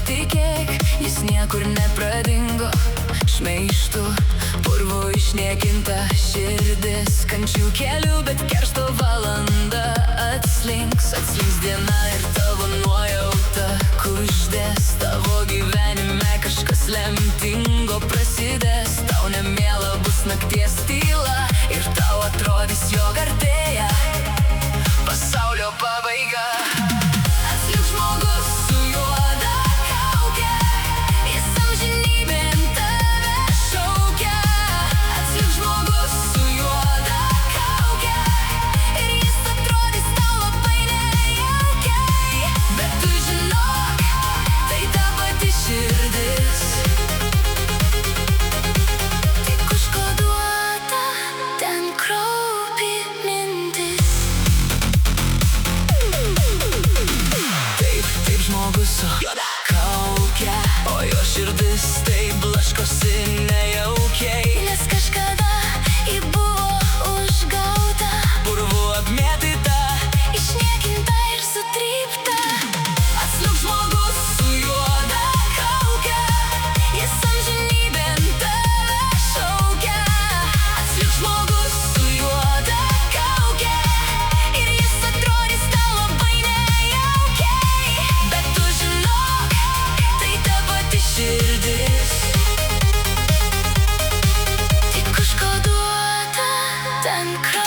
tikėk, jis niekur nepradingo. Šmeižtų, purvo išniekinta širdis, kančių kelių, bet keršto valanda atslinks diena ir tavo nuojauta kuždės. Tavo gyvenime kažkas lemtingo prasidės, tau nemiela bus nakties tyla ir tau atrodys, jog artėja pasaulio pabaiga. Atsliūks žmogus su juoda kauke, jis amžinybėn tave šaukia. Atsliūks žmogus su juoda kauke ir jis atrodys tau labai nejaukiai. Bet tu žinok, tai ta pati širdis, tik užkoduota ten kraupi mintis. Taip žmogus su juoda kauke, o jo širdis taip blaškosi nejaukiai. Nes kažkada ji buvo užgauta, purvu apmėtyta, išniekinta ir sutrypta. Atsliūks žmogus su juoda kauke, jis amžinybėn tave šaukia. Atsliūks žmogus su juoda kauke ir jis atrodys tau labai nejaukiai. Bet tu žinok, tai ta pati širdis, tik užkoduota ten kraupi.